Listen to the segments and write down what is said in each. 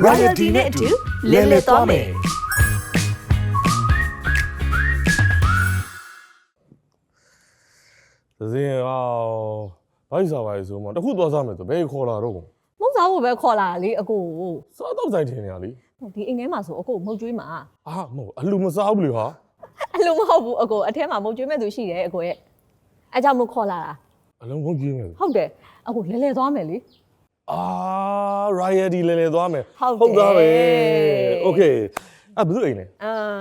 Royalty နဲ့အတူလဲလဲသွားမယ်စင်ဘိုက်စားပါလေဆိုမှတခုသွားစားမယ်ဆိုဘယ်ခေါ်လာတော့ကို မဟုတ်စားဖို့ပဲခေါ်လာတာလေအကို စားတော့ဆိုင်ထင်နေရလေ ဒီအိမ်ထဲမှာဆိုအကိုမဟုတ်ကျွေးမှာ မဟုတ်အလူမစားဘူးလေဟာ အဲ့လိုမဟုတ်ဘူးအကိုအထဲမှာမဟုတ်ကျွေးမဲ့သူရှိတယ်အကိုရဲ့အဲကြောင့်မခေါ်လာတာ အလုံးဝကြီးမယ် ဟုတ်တယ်အကိုလဲလဲသွားမယ်လေ Royalty လဲသွားမယ် ဟုတ်တယ် သားပဲ Okay ဘယ်သူအိမ်လဲ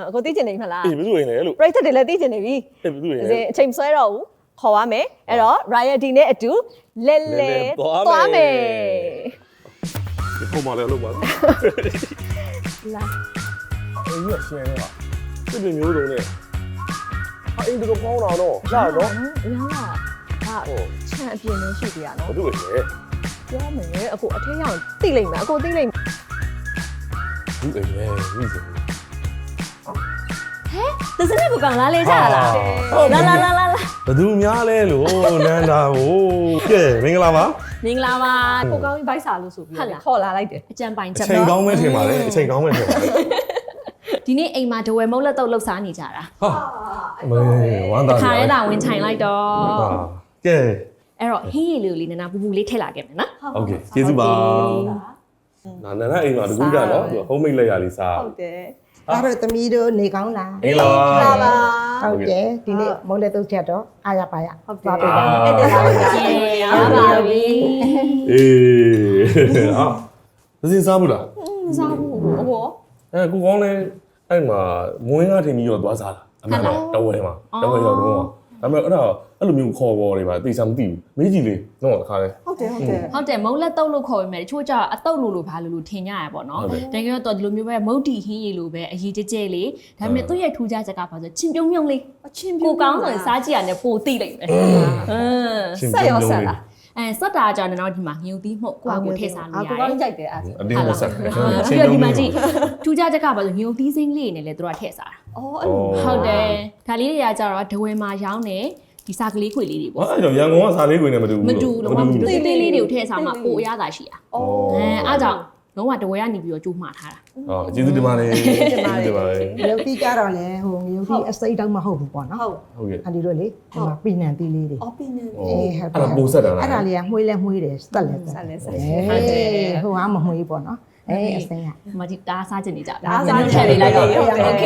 အကိုသိချင်နေမလား အေးဘယ်သူအိမ်လဲလို့ ပရိသတ်တွေလည်းသိချင်နေပြီ ဘယ်သူအိမ်လဲ အချိန်ဆွဲတော့ဦးခေါ်ရမယ်အဲ့တော့ Royalty နဲ့အတူလဲလဲသွားမယ် ဒီပုံမှန်လည်းလုပ်ပါလား လာ အေးရရှင်းနေတာစစ်တွေမျိုးစုံနဲ့အိမ်တို့ကောင်းတာတော့လာတော့ အများကချန်အပြင်နဲ့ရှိသေးရနော် ဘယ်သူအိမ်လဲ ပြောမယ်အကိုအထက်ရောက်သိလိမ့်မယ်အကိုသိလိမ့်မယ် ဘူးအိမ်လဲမိစေ သစနဲ့ကိုကောင်လာလေကြလားလာ ဘယ်သူများလဲလို့နန္ဒာကိုကဲမင်္ဂလာပါ မင်္ဂလာပါ ကိုကောင်းကြီးဘိုက်စာလို့ဆိုပြီးခေါ်လာလိုက်တယ် အကြံပိုင် အ ချက် ချိန်ကော တော့ င်းမဲထင်ပါလေအချိန်ကောင်းမဲထင်ပါလေ ဒီနေ့အိမ်မှာဒဝဲမုတ်လက်တော့လှုပ်ရှားနေကြတာ ဟာမေဝမ်းသာ ခါရဲတာဝင်ချိုင်လိုက်တော့ ကဲ အဲ့တော့ဟင်းရည်လေးနာနာပူပူလေးထည့်လာခဲ့မယ်နော် โอเคကျေးဇူးပါနာနာအိမ်မှာတကူကနော်သူဟုံးမိတ်လက်ရလေးစား ဟုတ်တယ် အားတော့သမီးတို့နေကောင်းလား အေးလား လာပါ ဟုတ်တယ်ဒီနေ့မုန်းလက်တုတ်ချက်တော့အားရပါရ ဟုတ်တယ် ပေးပါမယ် အဲ့ဒါပါ ရပါပြီ အေးဟာသင်စားဘူးလား စားဖို့အဘော ကိုကောင်းလဲအဲ့မှာမွေးကားထင်ပြီးတော့သွားစားတာအမှန်တော့တဝဲမှာတဝဲရောက်တော့ဒါပေမဲ့အဲ့လိုမျိုးခေါ်ပေါ်တွေပါသိစားမသိဘူးမေးကြည့်လေတော့တစ်ခါလဲ ဟုတ်တယ်ဟုတ်တယ် ဟုတ်တယ်မုတ်လက်တော့လို့ခေါ်ပေမဲ့တချို့ကျတော့အတုတ်လို့ဘာလို့ထင်ကြရပေါ့နော်တကယ်တော့ဒီလိုမျိုးပဲမုတ်တီဟင်းရည်လိုပဲအရေးကြဲကြဲလေးဒါပေမဲ့သူ့ရဲ့ထူးခြားချက်ကဘာဆိုချင်းပြုံးပြုံးလေး အချင်း ကိုကောင်းဆိုရင်စားကြည့်ရတယ်ပိုသိလိုက်မယ်ဆက်ရောဆက်လား စက်တာကြောင့်တော့ဒီမှာငြူသီးမှုကိုကိုထည့်စားလို့ရတယ် ကိုကောင်းကြိုက်တယ်အဲ့ အတင်းမဆက် ပြီးတော့ဒီမှာကြည့်ထူးခြားချက်ကပါဆိုငြုံသီးစိမ့်လေးနဲ့လည်းတို့ကထည့်စားတာ အော်အဲ့လို ဟုတ်တယ်ဒါလေးတွေကကြတော့ဒဝဲမှာရောင်းတယ်ဒီစားကလေးခွေလေးတွေပေါ့ အဲ့တော့ရန်ကုန်ကစားလေးခွေနဲ့မတူဘူး မတူလုံးဝမတူသေးသေးလေးတွေကိုထည့်စားမှပိုအရသာရှိတာ အော် အားကြောင့်လုံးဝဒဝဲကနေပြီးတော့ကျိုးမှားထားတာ ကျေးဇူးတင်ပါတယ်ကျေးဇူးတင်ပါတယ် ရုပ်တိကြတော့လေဟိုရုပ်တိအစိမ့်တော့မဟုတ်ဘူးပေါ့နော် ဟုတ် ဟုတ်ကဲ့ အဒီတို့လေဒီမှာပြင်းနံတီးလေးတွေ အော်ပြင်းနေ အဲ့ဒါပိုးဆက်တာလား အဲ့ဒါလေးကမှွေးလဲမှွေးတယ်စက်လဲစက် ဆက်လဲဆက် ဟိုကမမှွေးပေါ့နော်အစိမ့်က ဒီမှာဒီတားစားချင်နေကြ ဒါစား ထည့်ပေးလိုက်တော့ โอเค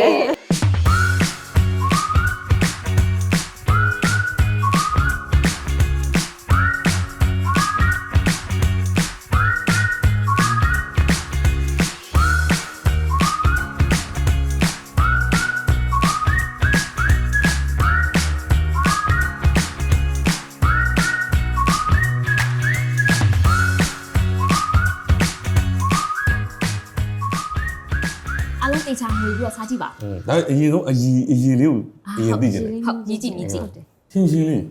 အားလုံးအိမ်ချာငွေပြီးတော့စားကြည့်ပါ ဒါအရင်ဆုံးအရင်လေးကိုအရင်သိကြတယ် ဟုတ်ကြီးကြည့်မြည်ကြည့် ချင်းချင်းလေး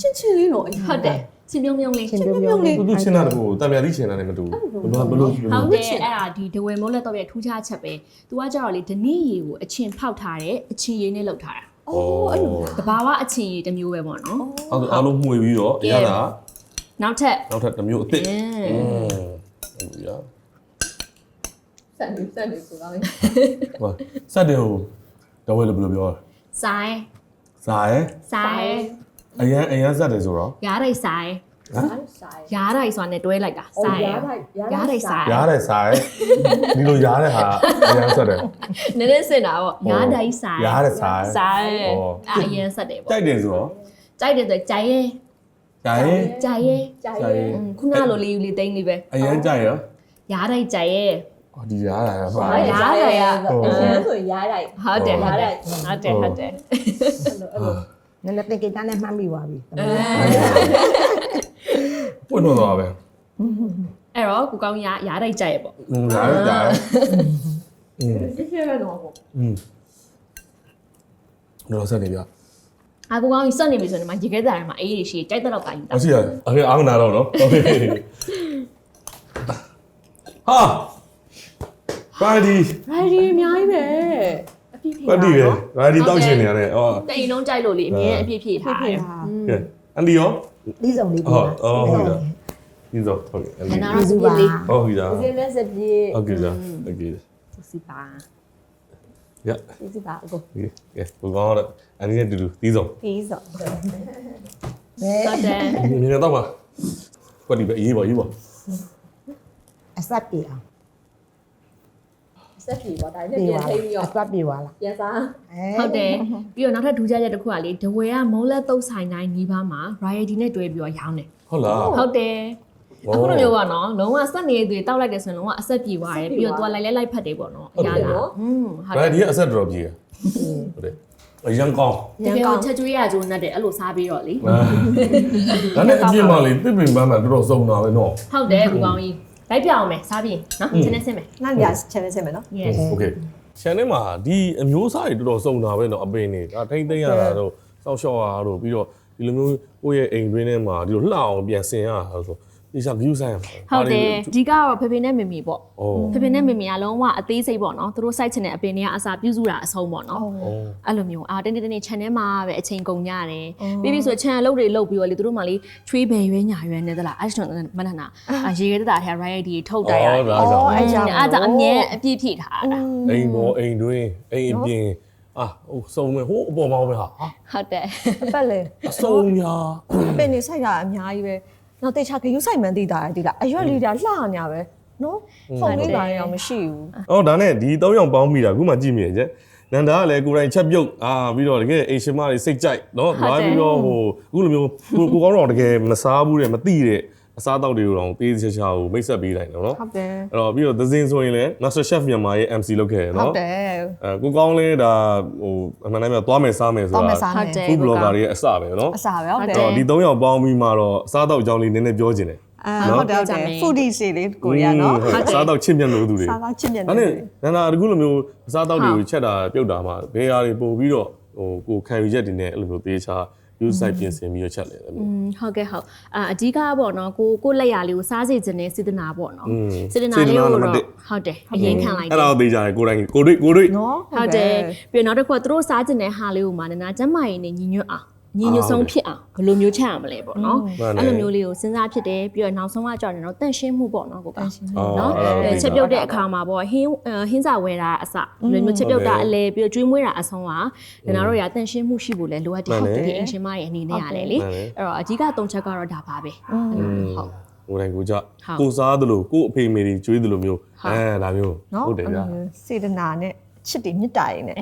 ချင်းချင်းလေးတော့ ဟုတ်တယ်ချင်းပြုံးပြုံးလေး ချင်းပြုံးပြုံးလေး သူချင်းတာတကူတံမြာတိချင်းတာနဲ့မတူဘူးဘယ်လိုရှိ ဟုတ်တယ်အဲ့ဒါဒီဒဝဲမိုးလက်တော့ပြထူးခြားချက်ပဲ။ तू ကကြတော့လေဒနီးရီကိုအချင်းဖောက်ထားတယ်အချင်းရည်နဲ့လှုပ်ထားတာ အော်အဲ့လို ။တဘာဝအချင်းရည်တစ်မျိုးပဲပေါ့နော် အားလုံးမှွေပြီးတော့ရတာ ။နောက်ထပ် နောက်ထပ်တစ်မျိုးအစ်စ်ဟုတ်ရ ဆက်နေကိုကောင်းလေး ဟောစက်တယ်ဟိုတော့ဝဲလို့ဘယ်လိုပြော ဆိုင် စားရဲ ဆိုင် အရန်စက်တယ်ဆိုတော့ ရားရိုက်ဆိုင် ဆိုင် ရားရိုက်ဆိုတာနဲ့တွဲလိုက်တာဆိုင်ရားရိုက်ဆိုင် ရားတယ်စားရဲဒီလိုရားတဲ့ဟာအရန်စက်တယ် နည်းနည်းစင်တာပေါ့ရားတိုင်းဆိုင် ရားတယ်စားရဲ ဆိုင်အရင်ဆက်တယ်ပေါ့ ကြိုက်တယ်ဆိုတော့ ကြိုက်တယ်ဆိုကြိုက်ရဲ ကြိုက် ကြိုက်ရဲ ကြိုက် ကြိုက် ခုနလိုလေးယူလေးသိမ့်လေးပဲ အရန်ကြိုက်ရော ရားတိုင်းကြိုက်ရဲ ဒီရားတာဟာ ရားရိုက်ရအရင်ဆိုရားရိုက် ဟုတ်တယ်ဟုတ်တယ် ဟုတ် ဟုတ်တယ်ဟုတ်တယ် အဲ့လို နည်းနည်းတင်ကိတန်းနဲ့မှတ်မိသွားပြီ ပွင့်တော့တော့ပဲ အဲ့တော့ကိုကောင်းရားတိုင်းကြိုက်ရပေါ့ ရားတယ်ကြား ရှင်းရှင်းပဲတော့ပေါ့ တော့ဆက်နေပြ အာကိုကောင်းကြီးစက်နေပြီဆိုရင်ဒီမှာရေခဲသားထဲမှာအေးတွေရှိကြိုက်တဲ့တော့ပါယူတာ အရှိရအခုအားမနာတော့နော်โอเคဟာ Friday ရိုက်ဒီအများကြီးပဲအပြည့်ဖြေ Friday ပဲ Friday တောက်ချင်နေရတယ်ဟော တိန်လုံးကြိုက်လို့လေအမြင်အပြည့်ဖြည့်ထားတယ် ကဲအန်ဒီရော ဒီစုံလေး ဟုတ်ဟုတ်ပြီလား ဒီဆိုဟုတ်ကဲ့ ခဏတော့စပြလေး ဟုတ်ပြီလား ဒီနေ့စပြည့် ဟုတ်ကဲ့လားโอเค စီပါ ရ ဒီပါအကို ကဲကိုကောင်းတော့အနည်းနဲ့တူတူဒီဆို ပြီးစော ဟုတ်တယ် မြင်တော့ပါကွက်ဒီပဲအေးပါအေးပါ အဆက်ပြေအောင် စက်ပြီပေါ့ဒါနဲ့ပြန်ထိပြီး အ တော့ ဆက်ပြေသွားလား ပြန်စား ဟုတ်တယ်ပြီးတော့နောက်ထပ်ထူးခြားချက်တစ်ခုကလေဒဝဲကမုံလက်တုပ်ဆိုင်တိုင်းနီးပါးမှာ variety နဲ့တွဲပြီးတော့ရောင်းတယ် ဟုတ်လား ဟုတ်တယ်အခုလိုမျိုးပေါ့နော်လုံးဝစက်နေတဲ့သူတွေတောက်လိုက်တယ်ဆိုရင်လုံးဝအဆက်ပြေသွားတယ်ပြီးတော့သူကလိုက်ဖတ်တယ်ပေါ့နော်အရာလားဟုတ် ဘာ တယ် ဒီအဆက်တော်ပြေဟုတ်တယ်အရန်ကောင်း တကယ်ချက်ကျွေးရကြိုးနဲ့တယ်အဲ့လိုစားပြီးတော့လေ ဒါနဲ့အပြင်မှာလေပြပင်ပန်းမှတော်တော်စုံတာပဲနော် ဟုတ်တယ်ကူကောင်းကြီးလိုက်ပြအောင်မယ်စားပြီးနော်ချင်းနေစင်းမယ် နောက်ရ channel ဆင်မယ်နော် yes โอเคရှန်ထဲမှာဒီအမျိုးအစားတွေတော်တော်စုံတာပဲနော်အပင်တွေဒါထိမ့်သိမ့်ရတာတော့စောက်ရှော့ရတာတော့ပြီးတော့ဒီလိုမျိုးကိုယ့်ရဲ့အိမ်တွင်းထဲမှာဒီလိုလှအောင်ပြန်ဆင်ရတာဆိုဒီစား view ဆိုင်ရမှာ ဟုတ်တယ်ဒီကတော့ဖေဖေနဲ့မေမေပေါ့ ဩ ဖေဖေနဲ့မေမေကလုံးဝအသေးစိတ်ပေါ့နော်သူတို့ site ချင်တဲ့အပင်တွေကအစာပြုစုတာအဆုံးပေါ့နော်အဲ့လိုမျိုးတနေ့ channel မှာပဲအချိန်ကုန်ကြတယ်ပြီးပြီဆို channel လုတ်တွေလုတ်ပြီးတော့လေသူတို့မှလေချွေးဘယ်ရွေးညာရွေးနေသလားအဲ့ဆိုမနနာရေခဲတတာထဲ variety ထုတ်တိုက်ရတယ် ဒါကြောင့် အဲ့ကြောင့်အမြဲအပြည့်ဖြည့်ထားတာ အိမ်ပေါ်အိမ်တွင်းအိမ်အပြင်ဟိုစုံမယ်ဟိုအပေါ်မှာပဲဟာ ဟုတ်တယ် အပတ်လေ အစုံညာ ပင်နေဆိုင်တာအများကြီးပဲနောက်တေချာဂယူဆိုင်မှန်သိတာဒီလားအရွက်လေးတာလှညာပဲနော်ဖုန်းလေးပါရအောင်မရှိဘူး ဒါနဲ့ဒီ၃ယောက်ပေါင်းမိတာအခုမှကြည့်မိရကျနန္ဒာကလည်းကိုယ်တိုင်ချက်ပြုတ်ပြီးတော့တကယ်အိမ်ရှင်မတွေစိတ်ကြိုက်နော်လာပြီးတော့ဟိုအခုလိုမျိုးကိုကောင်းတော့တကယ်မစားဘူးတဲ့မသိတဲ့အစားတောက်တွေကိုတော့ပေးချာချာကိုမိတ်ဆက်ပေးလိုက်တော့နော် ဟုတ်တယ် အဲ့တော့ပြီးတော့သဇင်ဆိုရင်လည်း Master Chef မြန်မာရဲ့ MC လုပ်ခဲ့တယ် ဟုတ် နော် တယ် ကိုကောင်းလေးဒါဟိုအမှန်တမ်းပြောသွားမယ်စားမယ်ဆိုတာ ဟုတ်တယ် food blogger တွေရဲ့အစပဲနော် အစားပဲဟုတ်တယ် အဲ့တော့ဒီ၃ယောက်ပေါင်းပြီးမှတော့အစားတောက်အကြောင်းလေးနည်းနည်းပြောချင်တယ် ဟုတ်တယ် foodie စီလေးကိုရီးယားနော် အစားတောက်ချစ်မြတ်လို့သူတွေ စားတော့ချစ်မြတ် အဲ့နဲ့နန္ဒာအခုလိုမျိုးအစားတောက်တွေကိုချက်တာပြုတ်တာမှဘယ်ဟာတွေပို့ပြီးတော့ဟိုကိုခံယူချက်တွေနဲ့အဲ့လိုမျိုးသေးချာ use site ပြင်ဆင်ပြီးတော့ချက်လေအဲ့လို ဟုတ်ကဲ့ဟုတ်အဓိကပေါ့နော်ကိုလက်ရလေးကိုစားစေခြင်းနဲ့စေတနာပေါ့နော်စေတနာလေးကိုတော့ဟုတ်တယ်အရင်ခံလိုက်တယ် အဲ့ဒါသေးကြတယ်ကိုယ်တိုင်ကိုတွေ့ နော် ဟုတ်တယ်ပြီးတော့နောက်တစ်ခုကသူတို့စားခြင်းတဲ့ဟာလေးကိုမှနနာကျမ်းမာရေးနဲ့ညီညွတ်အောင်ညီညွတ်ဆုံးဖြစ်အောင်ဘယ်လိုမျိုးချက်ရမလဲပေါ့နော်အဲ့လိုမျိုးလေးကိုစဉ်းစားဖြစ်တယ်ပြီးတော့နောက်ဆုံးကကြောက်တယ်နော်တန့်ရှင်းမှုပေါ့နော်ကိုကနော်ချက်ပြုတ်တဲ့အခါမှာပေါ့ဟင်းစာဝယ်တာအစဘယ်လိုမျိုးချက်ပြုတ်တာအလဲပြီးတော့ကျွေးမွေးတာအဆုံးကနနာတို့ရတန့်ရှင်းမှုရှိဖို့လဲလိုအပ်တယ်ဒီအင်ရှင်မရဲ့အနေနဲ့ရတယ်လေအဲ့တော့အဓိက၃ချက်ကတော့ဒါပါပဲဟုတ် ကိုယ်တိုင်ကိုကြကိုစားသလိုကိုအဖေမေတွေကျွေးသလိုမျိုးဒါမျိုး နော် ဟုတ်တယ်ဗျာ စေတနာနဲ့ချစ်တွေမြတ်တာရင်းနဲ့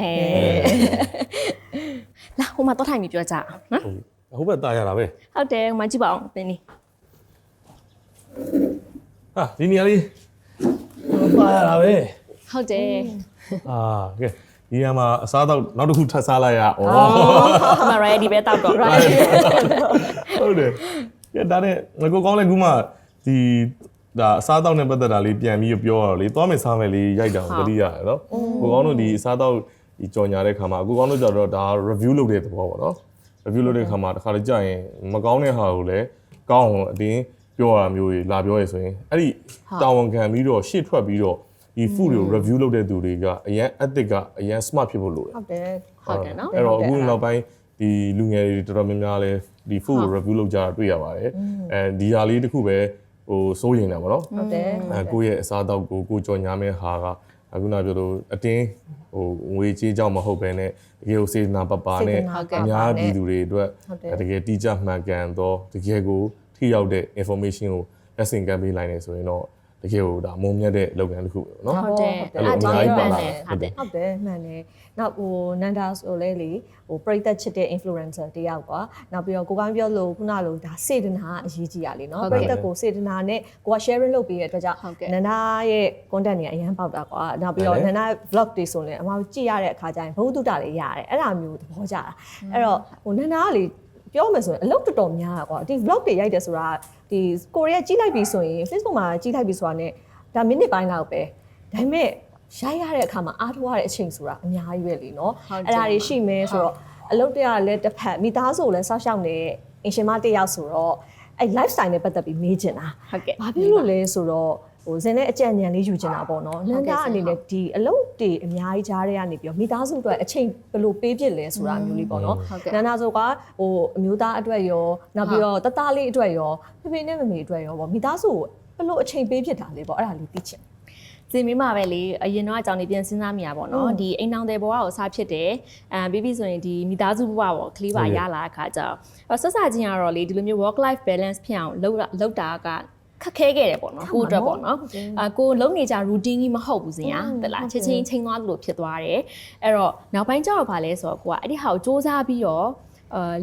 လာဟိုမှာတော့ထိုင်ပြီးပြောကြအောင်နော် ဟုတ်ဘက်တာရတာပဲ ဟုတ်တယ်ဟိုမှာကြည့်ပါအောင်တင်းနေ ဒီနေရာလေးပါရတာပဲ ဟုတ်တယ် ကဲဒီနေရာမှာအစားတော့နောက်တစ်ခုထပ်စားလိုက်ရဩ ဟိုမှာ ready ပဲတောက်တော့ right ဟုတ်တယ်ကဲဒါနဲ့ကိုကောင်းလဲခုမှဒီဒါအစားတော့နဲ့ပတ်သက်တာလေးပြန်ပြီးပြောရတော့လေသွားမယ်စားမယ်လေးရိုက်တာကိုတတိရတယ်နော်ကိုကောင်းတို့ဒီအစားတော့ဒီကြော်ညာတဲ့ခါမှာကိုကောင်းတို့ကြတော့ဒါ review လုပ်တဲ့သဘောပေါ့နော် review လုပ်တဲ့ခါမှာတစ်ခါတည်းကြာရင်မကောင်းတဲ့ဟာကိုလည်းကောင်းအောင်အတင်းပြောရမျိုးကြီးလာပြောရဆိုရင်အဲ့ဒီတာဝန်ခံပြီးတော့ရှေ့ထွက်ပြီးတော့ဒီ food တွေကို review လုပ်တဲ့သူတွေကအရန် ethic ကအရန် smart ဖြစ်ဖို့လိုတယ် ဟုတ်တယ် ဟုတ်တယ်နော် အဲ့တော့အခုနောက်ပိုင်းဒီလူငယ်တွေတော်တော်များများလဲဒီ food ကို review လုပ်ကြတာတွေ့ရပါတယ်ဒီဟာလေးတစ်ခုပဲဟိုစိုးရင်တယ်ဗောနော် ဟုတ်တယ် ကိုယ့်ရဲ့အစားအသောက်ကိုကြော်ညာမဲ့ဟာကအခုနပြောလို့အတင်းဟိုငွေကြေးကြောင့်မဟုတ်ဘဲနဲ့တကယ်ကိုစေတနာပပနဲ့အများပြည်သူတွေအတွက်တကယ်တိကျမှန်ကန်သောတကယ်ကိုထိရောက်တဲ့ information ကိုလက်ဆင့်ကမ်းပေးလိုက်နေဆိုရင်တော့တကယ်ကိုဒါမုံမြတ်တဲ့လုပ်ငန်းတစ်ခုပဲเนาะ ဟုတ်တယ် အဲ့လိုအများကြီးပါလာတယ် ဟုတ်တယ် ဟုတ်တယ်မှန်တယ်နောက်ဟိုနန္ဒာဆိုလဲလေဟိုပရိသတ်ချစ်တဲ့ influencer တယောက်ကွာနောက်ပြီးတော့ကိုကောင်းပြောလို့ခုနလိုဒါစေတနာအရေးကြီးရလေနော်ပရိသတ်ကိုစေတနာနဲ့ကိုက sharing လုပ်ပေးရတဲ့အတွက်ကြောင့်နန္ဒာရဲ့ content တွေအရင်ပေါက်တာကွာနောက်ပြီးတော့နန္ဒာ vlog တွေဆိုရင်အမကြည့်ရတဲ့အခါကျရင်ဘုဒ္ဓတာတွေရတယ်အဲ့ဒါမျိုးသဘောကျတာအဲ့တော့ဟိုနန္ဒာကလေပြောမယ်ဆိုရင်အလုပ်တော်တော်များတာကွာဒီ vlog တွေရိုက်တယ်ဆိုတာဒီကိုရီးယားကြီးလိုက်ပြီဆိုရင် Facebook မှာကြီးလိုက်ပြီဆိုတာ ਨੇ ဒါမိနစ်ပိုင်းလောက်ပဲဒါပေမဲ့ရိုက်ရတဲ့အခါမှာအားထုတ်ရတဲ့အချိန်ဆိုတာအများကြီးပဲလीเนาะအဲ့ဒါတွေရှိမယ်ဆိုတော့အလုပ်တွေကလည်းတစ်ဖက်မိသားစုကိုလည်းစောင့်ရှောက်နေအင်ရှင်မတစ်ယောက်ဆိုတော့အဲ့ lifestyle နဲ့ပတ်သက်ပြီးမေးချင်တာ ဟုတ်ကဲ့ ဘာဖြစ်လို့လဲဆိုတော့ ဟိုဇင်းနဲ့အကြံဉာဏ်လေးယူချင်တာပေါ့နော်နန္ဒာအနေနဲ့ဒီအလုပ်တွေအများကြီးကြားရကနေပြီးတော့မိသားစုအတွက်အချိန်ဘယ်လိုပေးဖြစ်လဲဆိုတာမျိုးလေးပေါ့နော်နန္ဒာဆိုကဟိုအမျိုးသားအတွက်ရောနောက်ပြီးတော့တသားလေးအတွက်ရောဖေဖေနဲ့မမေအတွက်ရောပေါ့မိသားစုကိုဘယ်လိုအချိန်ပေးဖြစ်တာလဲပေါ့အဲ့ဒါလေးသိချင်စင်မီမှာပဲလေအရင်တော့အကြောင်းလေးပြန်စဉ်းစားမိရပါတော့ဒီအိမ်တောင်တဲ့ဘဝကိုစားဖြစ်တယ်ပြီးပြီဆိုရင်ဒီမိသားစုဘဝပေါ့ကလေးပါရလာအခါကျတော့ဆက်စားချင်းကတော့လေဒီလိုမျိုး work life balance ဖြစ်အောင်လုပ်တာကခက်ခဲခဲ့တယ်ပေါ့နော်ကိုအတွက်ပေါ့နော်ကိုလုံးနေကြ routine ကြီးမဟုတ်ဘူးစင်ရတလားချက်ချင်းချိန်သွားလို့ဖြစ်သွားတယ်အဲ့တော့နောက်ပိုင်းကျတော့ဗာလဲဆိုတော့ကိုကအဲ့ဒီဟာကိုစူးစမ်းပြီးတော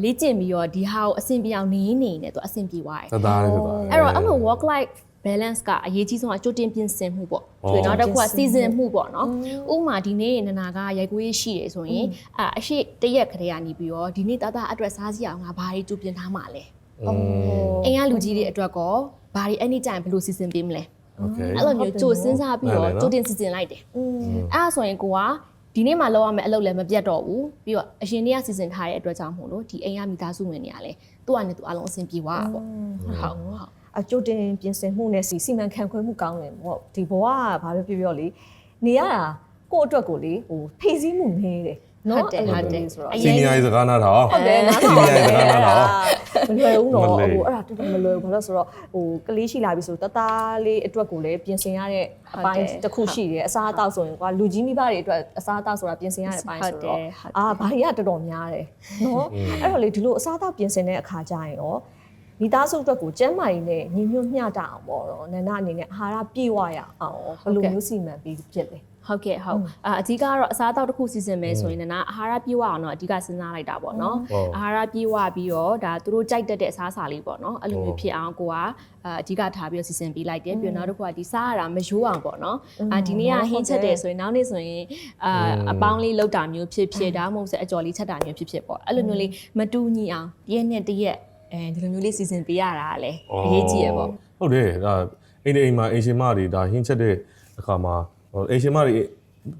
့လေ့ကျင့်ပြီးတော့ဒီဟာကိုအဆင်ပြေအောင်နေနေတယ်သူအဆင်ပြေသွားတယ်တသားလေးဖြစ်သွားတယ်အဲ့တော့အဲ့လို work life balance ကအရေးကြီးဆုံးကကြိုတင်ပြင်ဆင်မှုပေါ့ဒီနောက်တစ်ခုက season မှုပေါ့နော်ဥပမာဒီနေ့နနာကရိုက်ကွေးရှိတယ်ဆိုရင်အရှိတရက်ခရေကနေပြီးတော့ဒီနေ့တသားအတွက်စားစီအောင်ငါဘာတွေကြိုပြင်ထားမှာလဲအိမ်ကလူကြီးတွေအတွက်ကောဘာတွေ anytime ဘယ်လို season ပေးမလဲအဲ့လိုမျိုးကြိုစဉ်းစားပြီးတော့ကြိုတင် season လိုက်တယ်အဲ့ဒါဆိုရင်ကိုကဒီနေ့မှလောက်ရမယ်အလုပ်လည်းမပြတ်တော့ဘူးပြီးတော့အရင်နေ့က season ထားတဲ့အတွက်ကြောင့်မို့လို့ဒီအိမ်ကမိသားစုဝင်တွေကလည်းသူ့အနေနဲ့သူအလုံးအဆင်ပြေသွားတာပေါ့ဟုတ်အကျိုးတင်ပြင်ဆင်မှုနဲ့စီမံခန့်ခွဲမှုကောင်းတယ်ပေါ့ဒီဘဝကဘာပဲပြောပြောလေနေရတာကိုယ့်အတွက်ကိုလေဟိုဖိစီးမှုနေတယ်နော်ဟုတ်တယ်ဆိုတော့စီနီယာစကားနားထောင်ဟုတ်တယ်နားထောင်စီနီယာစကားနားထောင်မလွယ်ဘူးနော်ဟိုအဲ့ဒါတော်တော်မလွယ်ဘူးဘာလို့ဆိုတော့ဟိုကလေးရှိလာပြီဆိုတသားလေးအတွက်ကိုလည်းပြင်ဆင်ရတဲ့အပိုင်းတစ်ခုရှိတယ်အစားအသောက်ဆိုရင်ကွာလူကြီးမိဘတွေအတွက်အစားအသောက်ဆိုတာပြင်ဆင်ရတဲ့အပိုင်းဆိုတော့ဘာတွေကတော်တော်များတယ်နော်အဲ့တော့လေဒီလိုအစားအသောက်ပြင်ဆင်တဲ့အခါကျရင်ရောမိသားစုအတွက်ကိုကျန်းမာရေးနဲ့ညီညွတ်မျှတအောင်ပေါ့နော်နန္ဒအနေနဲ့အာဟာရပြည့်ဝရအောင်ဘယ်လိုမျိုးစီမံပြီးဖြစ်လဲဟုတ်ကဲ့ဟုတ်အဓိကတော့အစားအသောက်တစ်ခုစီစဉ်မယ်ဆိုရင်လည်းအာဟာရပြည့်ဝအောင်တော့အဓိကစဉ်းစားလိုက်တာပေါ့နော်အာဟာရပြည့်ဝပြီးတော့ဒါသူတို့ကြိုက်တတ်တဲ့အစားအစာလေးပေါ့နော်အဲ့လိုမျိုးဖြစ်အောင်ကိုကအဓိကထားပြီးစီစဉ်ပေးလိုက်တယ်ပြီးတော့နောက်တစ်ခုကဒီစားရတာမရိုးအောင်ပေါ့နော်ဒီနေ့ကဟင်းချက်တယ်ဆိုရင်နောက်နေ့ဆိုရင်အပေါင်းလေးလောက်တာမျိုးဖြစ်ဒါမှမဟုတ်အကြော်လေးချက်တာမျိုးဖြစ်ပေါ့အဲ့လိုမျိုးလေးမတူညီအောင်တရက်နဲ့တရက်ဒီလိုမျိုးလေးစီစဉ်ပေးရတာလည်းအရေးကြီးရပေါ့ဟုတ်တယ်ဒါအိမ်မှာအိမ်ရှင်မတွေဒါဟင်းချက်တဲ့အခါမှာအိမ်ရှင်မတွေ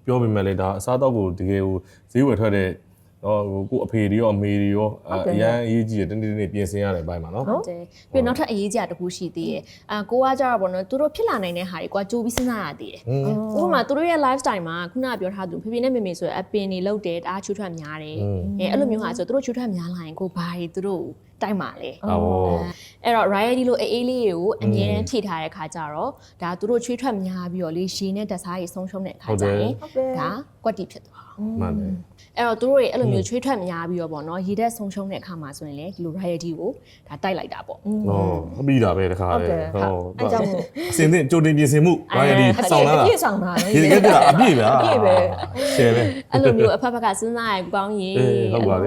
ပြောပေမဲ့လည်းဒါအစားအသောက်ကိုတကယ်ကိုဈေးဝယ်ထွက်တဲ့ကိုအဖေတွေရောအမေတွေရောအရန်အရေးကြီးတယ်တင်းပြင်ဆင်ရတဲ့ဘိုင်းမှာနော်ဟုတ်တယ်ပြီးနောက်ထပ်အရေးကြီးတာတစ်ခုရှိသေးတယ်ကိုကကြတော့ပေါ့နော်သူတို့ဖြစ်လာနိုင်တဲ့ဟာတွေကိုကကြိုးပြီးစဉ်းစားရသေးတယ်ဥပမာသူတို့ရဲ့ lifestyle မှာခုနကပြောထားသူဖေဖေနဲ့မေမေဆိုအပင်တွေလောက်တယ်တအားချူထွက်များတယ်အဲ့လိုမျိုးဟာဆိုသူတို့ချူထွက်များလာရင်ကိုဘာတွေသူတို့တိုက်မှာလေအဲ့တော့ riot လို့အေးလေးတွေကိုအမြဲတမ်းဖြည့်ထားတဲ့ခါကျတော့ဒါသူတို့ချွေးထွက်များပြီးတော့လေရှည်နဲ့ဓာတ်စားတွေဆုံးရှုံးတဲ့ခါကျရင်ဒါကွက်တီဖြစ်သွားမှန်တယ်အဲ့တော့သူတို့တွေအဲ့လိုမျိုးချွေးထွက်များပြီးတော့ပေါ့နော်ရေဓာတ်ဆုံးရှုံးတဲ့အခါမှာဆိုရင်လေဒီလို riot ကိုဒါတိုက်လိုက်တာပေါ့ဟုတ်ပြီးတာပဲတခါလေဟုတ်အဲ့ကြောင့်အစင်တင်ကြိုတင်ပြင်ဆင်မှု riot ဆောင်းလာတာပြည့်ဆောင်တာလေဒီကတည်းကအပြည့်ပဲအပြည့်ပဲရှယ်လေအဲ့လိုမျိုးအဖက်ဖက်ကစဉ်းစားရကောင်းရင်ဟုတ်ပါပဲ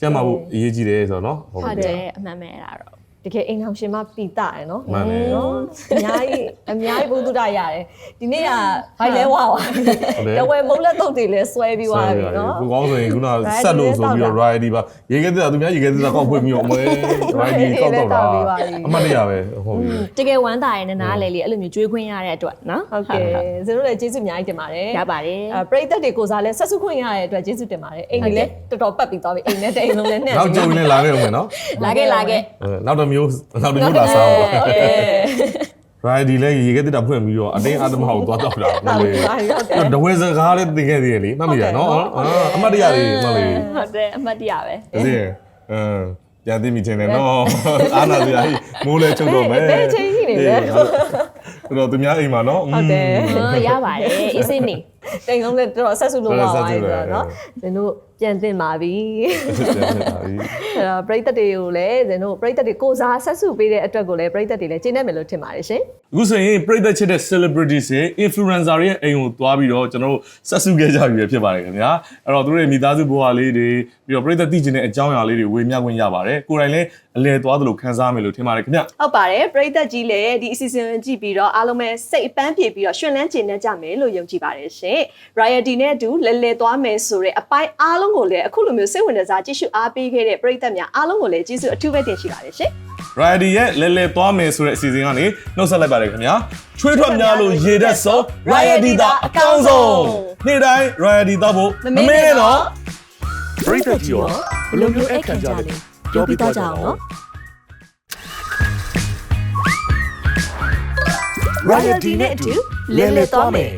ကျမ်းမာဖို့အရေးကြီးတယ်ဆိုတော့နော်ဟုတ်တယ်အမှန်ပဲအဲ့ဒါတော့တကယ်အိမ်အောင်ရှင်မပီတာရယ်နော်မှန်တယ်နော်အများကြီးဘုဒ္ဓရရတယ်ဒီနေ့ကဘိုင်လဲဝါတဝဲမုံလက်တုတ်တွေလဲဆွဲပြီးသွားပြီနော်ကိုကောင်းဆိုရင်ခုနဆက်လို့ဆိုပြီးတော့ rider ပါရေခဲတက်တာသူများရေခဲတက်တာကောက်ဖွင့်ပြီးတော့အမွေ rider ကောက်တော့တာအမှတ်တရပဲဟုတ်ပြီတကယ်ဝမ်းသာရဲ့နားလေလေအဲ့လိုမျိုးကြွေးခွင့်ရတဲ့အတွက်နော်ဟုတ်ကဲ့ဇင်တို့လည်းကျေးဇူးအများကြီးတင်ပါတယ်ရပါတယ်ပရိသတ်တွေကိုစားလဲဆက်စုခွင့်ရတဲ့အတွက်ကျေးဇူးတင်ပါတယ်အိမ်ကြီးလည်းတော်တော်ပတ်ပြီးသွားပြီအိမ်နဲ့တအိမ်လုံးလည်းနဲ့နောက်ကြုံနဲ့လာခဲ့ဦးမယ်နော်လာခဲ့နောက်တစ်မျိုးလာစားပါရိုက်ဒီလည်းရေခဲတက်တာဖွင့်ပြီးတော့အတင်းအဓမ္မကိုသွားတော့တာမလေးတဝဲစကားလေးသင်ခဲ့သေးတယ်လေမှတ်မိရနော်အမှတ်တရလေးမလေးဟုတ်တယ်အမှတ်တရပဲဒီပြန်သိမိချင်တယ်နော်အားနာစရာကြီးမိုးလဲချုပ်တော့မယ်ဘယ်ချိန်ကြီးနေလဲတော့သူများအိမ်မှာနော်ဟုတ်တယ်ရပါတယ်အေးစိနေတိမ်လုံးလည်းတော်တော်ဆက်စုလို့ပါပါဆိုတော့နော်ဇင်တို့ပြန်တင်ပါပြီပရိသတ်တွေကိုလည်းဇင်တို့ပရိသတ်တွေကိုစားဆက်စုပေးတဲ့အတွက်ကိုလည်းပရိသတ်တွေလည်းကျင်းနေမယ်လို့ထင်ပါတယ်ရှင်အခုဆိုရင်ပရိသတ်ချစ်တဲ့ celebrities တွေ influencer တွေရဲ့အိမ်ကိုသွားပြီးတော့ကျွန်တော်တို့ဆက်စုခဲ့ကြပြီဖြစ်ပါတယ်ခင်ဗျာအဲ့တော့သူတို့ရဲ့မိသားစုဘဝလေးတွေပြီးတော့ပရိသတ်သိချင်တဲ့အကြောင်းအရာလေးတွေဝေမျှခွင့်ရပါတယ်ကိုယ်တိုင်လည်းအလဲသွားသလိုခံစားမယ်လို့ထင်ပါတယ်ခင်ဗျဟုတ်ပါတယ်ပရိသတ်ကြီးလည်းဒီအစီအစဉ်ကြည့်ပြီးတော့အားလုံးပဲစိတ်အပန်းပြေပြီးတော့ရှင်လန်းကျင်နေကြမယ်လို့ယုံကြည်ပါတယ်ရှင်Riot နဲ့အတူလဲသွားမယ်ဆိုတဲ့အပိုင်းအားလုံးကိုလည်းအခုလိုမျိုးစိတ်ဝင်စားကြည့်ရှုအားပေးခဲ့တဲ့ပရိသတ်များအားလုံးကိုလည်းကျေးဇူးအထူးပဲတင်ရှိပါတယ်ရှင် Riot ရဲ့လဲသွားမယ်ဆိုတဲ့အစီအစဉ်ကနေနှုတ်ဆက်လိုက်ပါတယ်ခင်ဗျာချွေးထွက်များလို့ရေတက်ဆုံး Riot တာအကောင်းဆုံးနေ့တိုင်း Riot တော့ဖို့မမေ့နဲ့နော်ပရိသတ်ကြီးရောဘယ်လိုမျိုးအခမ်းကြလဲပြောပြသွားကြအောင်နော် royalty နဲ့အတူလင်းလည်သွားမယ်